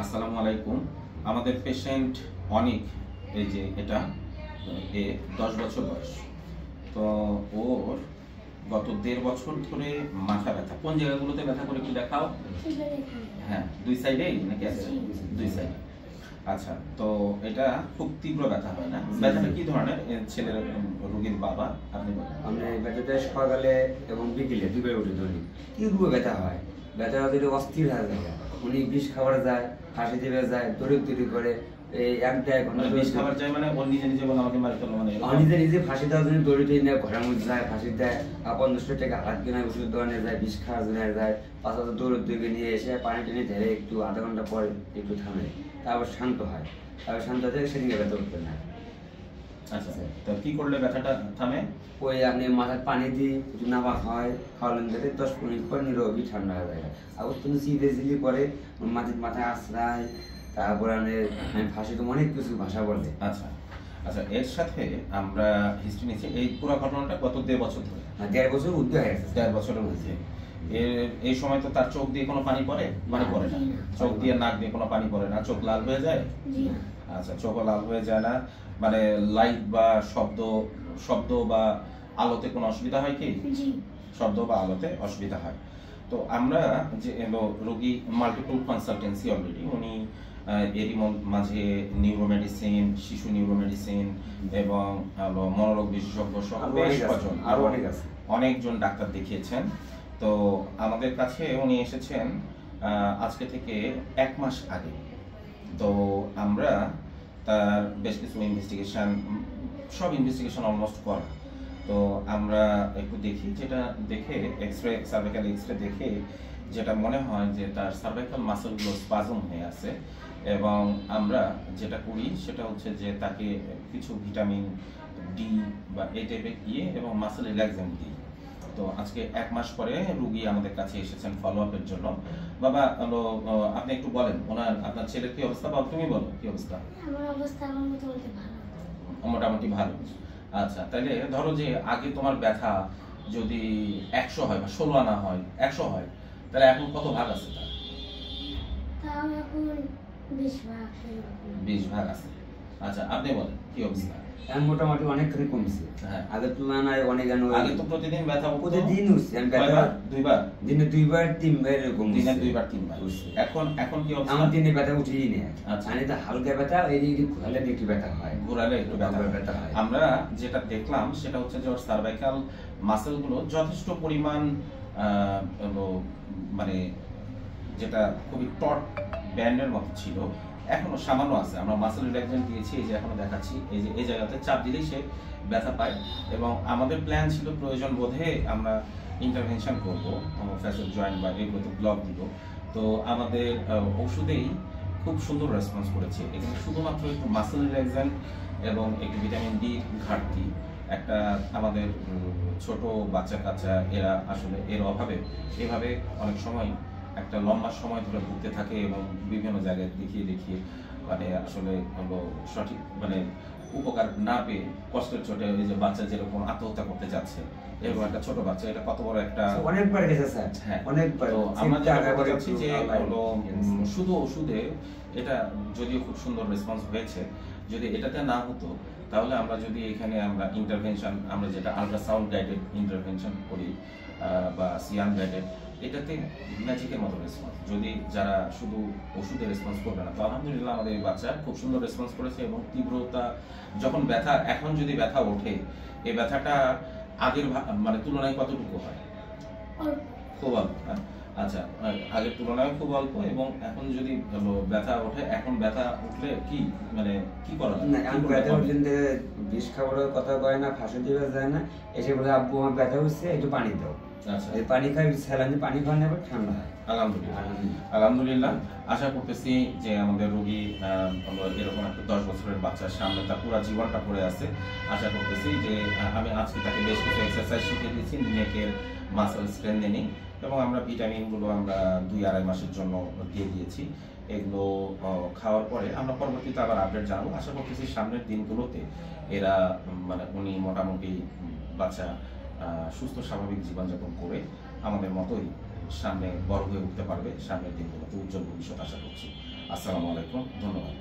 আসসালামু আলাইকুম। আমাদের পেশেন্ট অনিক, এই যে এটা 10 বছর বয়স। তো ওর গত 1.5 বছর ধরে মাথা ব্যথা। কোন জায়গাগুলোতে ব্যথা করে একটু দেখাও। হ্যাঁ, দুই সাইডেই নাকি আছে? দুই সাইডে। আচ্ছা, তো এটা খুব তীব্র ব্যথা হয় না? ব্যথাটা কি ধরনের? ছেলের রোগীর বাবা আপনি বলেন। আমরা ব্যথাটা সকালে এবং বিকেলে দুপুরে উঠে ধরি তীব্র ব্যথা হয়। ব্যথা যদি অস্থির হয়ে যায়, উনি বিষ খাবার যায়, ফাঁসি দিবে যায়, দৌড়ি করে এই 1-1.5 ঘন্টা বিষ খাবার যায় মানে ওর নিজে নিজে বলে আমাকে মারি ফেলো, মানে নিজে ফাঁসি দেওয়ার জন্য দৌড়ি নিয়ে ঘরের মধ্যে যায়, ফাঁসি দেয়, 50 টাকা হাত কেনায় ওষুধ দোকানে যায়, বিষ খাওয়ার জন্য যায়, 5 দৌড়ে নিয়ে এসে পানি টেনে ধরে একটু আধা ঘন্টা পরে একটু থামে, তারপর শান্ত হয়। তারপর শান্ত হয়ে সেদিকে ব্যথা উঠবে না। আচ্ছা, তো কি করলে ব্যথাটা থামে? ওই আপনি মাথায় পানি দিই, একটু নামা হয়, খাওয়ালেন ধরে 10 মিনিট পর নীরবই ঠান্ডা হয়ে যায়। আবার তুমি চিলি করে মাথায় আশ্রায়, তারপর আমি ফাঁসি তো অনেক কিছু ভাষা বলে। আচ্ছা আচ্ছা, এর সাথে আমরা হিস্ট্রি নিচ্ছি। এই পুরো ঘটনাটা গত 1.5 বছর ধরে, 1.5 বছর উদ্যোগ হয়ে গেছে। 1.5 বছরের মধ্যে এই সময় তো তার চোখ দিয়ে কোনো পানি পড়ে? পানি পড়ে না। চোখ দিয়ে নাক দিয়ে কোনো পানি পড়ে না? চোখ লাল হয়ে যায়? আচ্ছা, চোখও লাল হয়ে যায় না? মানে লাইট বা শব্দ বা আলোতে কোনো অসুবিধা হয় কি? শব্দ বা আলোতে অসুবিধা হয়। তো আমরা যে রোগী মাল্টিপল কনসালটেন্সি অলরেডি, উনি এরই মাঝে নিউরোমেডিসিন, শিশু নিউরোমেডিসিন এবং মনোরোগ বিশেষজ্ঞ সহ বেশ কজন আরো অনেকজন ডাক্তার দেখিয়েছেন। তো আমাদের কাছে উনি এসেছেন আজকে থেকে 1 মাস আগে। তো আমরা তার বেশ কিছু সব ইনভেস্টিগেশন অলমোস্ট করা। তো আমরা একটু দেখি, যেটা দেখে সার্ভাইকাল এক্সরে দেখে যেটা মনে হয় যে তার সার্ভাইকাল মাসলগুলো স্পাজম হয়ে আছে, এবং আমরা যেটা করি সেটা হচ্ছে যে তাকে কিছু ভিটামিন ডি বা এই টাইপের এবং মাসল রিল্যাক্সেন্ট দিই। তো আজকে 1 মাস পরে রুগী আমাদের কাছে এসেছেন ফলো আপের জন্য। বাবা, আপনি একটু বলেন আপনার ছেলের কি অবস্থা? বাবা তুমি বলো কি অবস্থা? আমার অবস্থা মোটামুটি ভালো। মোটামুটি ভালো। আচ্ছা, তাহলে ধরো যে আগে তোমার ব্যথা যদি 100 হয় বা 16 আনা হয়, 100 হয়, তাহলে এখন কত ভাগ আছে তার? তাও এখন 20 ভাগ। 20 ভাগ আছে। আচ্ছা, আপনি বলেন কি অবস্থা? মোটামুটি অনেকখানি কমছে। হ্যাঁ, আগের তুলনায় অনেক। আগে তো প্রতিদিন ব্যথা হতো। প্রতিদিন হচ্ছে। আমি ব্যথা দুইবার, দিনে 2বার 3বার এরকম। দিনে 2বার 3বার। এখন কি অবস্থা? আমার দিনে ব্যথা উঠেই নেই। আচ্ছা, মানে হালকা ব্যথা, এই যে ঘোরালে একটু ব্যথা হয়, ঘোরালে একটু ব্যথা হয়। আমরা যেটা দেখলাম সেটা হচ্ছে যে ওর সার্ভাইকাল মাসলগুলো যথেষ্ট পরিমাণ মানে যেটা খুবই টট ব্যান্ডের মতো ছিল, এখনো সামান্য আছে। আমরা মাসল রিল্যাক্সেন্ট দিয়েছি, এই যে এখনো দেখাচ্ছি, এই যে এই জায়গাতে চাপ দিলেই সে ব্যথা পায়। এবং আমাদের প্ল্যান ছিল প্রয়োজন বোধে আমরা ইন্টারভেনশন করব, ফ্যাসেট জয়েন্ট বা এগুলোতে ব্লক দিব। তো আমাদের ওষুধেই খুব সুন্দর রেসপন্স করেছে। এখানে শুধুমাত্র একটু মাসল রিল্যাক্সেন্ট এবং একটু ভিটামিন ডি ঘাটতি, একটা আমাদের ছোট বাচ্চা কাচ্চা এরা আসলে এর অভাবে এভাবে অনেক সময় একটা লম্বা সময় ধরে ভুগতে থাকে এবং বিভিন্ন জায়গায় দেখিয়ে মানে আসলে সঠিক মানে উপকার না পেয়ে কষ্টের চোটে ওই যে বাচ্চা যেরকম আত্মহত্যা করতে যাচ্ছে, এরকম একটা ছোট বাচ্চা, এটা কত বড় একটা অনেকবার গেছে স্যার। হ্যাঁ, অনেকবার। তো আমরা যেটা বলছি যে শুধু ওষুধে এটা যদিও খুব সুন্দর রেসপন্স হয়েছে, যদি এটাতে না হতো তাহলে আমরা যদি এখানে আমরা ইন্টারভেনশন, আমরা যেটা আল্ট্রাসাউন্ড গাইডেড ইন্টারভেনশন করি বা সিয়ান গাইডেড, এটাতে ম্যাজিকের মতো রেসপন্স। যদি যারা শুধু ওষুধে রেসপন্স করবে না, তো আলহামদুলিল্লাহ আমাদের এই বাচ্চা খুব সুন্দর রেসপন্স করেছে। এবং তীব্রতা যখন ব্যথা, এখন যদি ব্যথা ওঠে, এই ব্যথাটা আগের মানে তুলনায় কতটুকু হয়? খুব অল্প। আচ্ছা, আগের তুলনায় খুব অল্প। এবং এখন যদি ব্যথা ওঠে, এখন ব্যথা উঠলে কি মানে কি করা যায়? বিষ খাবারের কথা কয় না, ফাঁসি দিবে যায় না, এসে বলে আব্বু আমার ব্যথা হচ্ছে, একটু পানি দাও। আচ্ছা, পানি খাই, স্যালাইন পানি খাওয়ানো আবার ঠান্ডা হয়। আলহামদুলিল্লাহ। আশা করতেছি যে আমাদের রোগী এরকম একটা 10 বছরের বাচ্চার সামনে তার পুরো জীবনটা পড়ে আছে। আশা করতেছি যে আমি আজকে তাকে বেশ কিছু এক্সারসাইজ শিখিয়ে দিয়েছি, নেকের মাসল স্ট্রেংথেনিং, এবং আমরা ভিটামিনগুলো আমরা 2-2.5 মাসের জন্য দিয়ে দিয়েছি। এগুলো খাওয়ার পরে আমরা পরবর্তীতে আবার আপডেট জানাবো। আশা করতেছি সামনের দিনগুলোতে এরা মানে উনি মোটামুটি বাচ্চা সুস্থ স্বাভাবিক জীবনযাপন করে আমাদের মতোই সামনে বড় হয়ে উঠতে পারবে। সামনের দিনগুলোতে উজ্জ্বল ভবিষ্যৎ আশা করছি। আসসালামু আলাইকুম, ধন্যবাদ।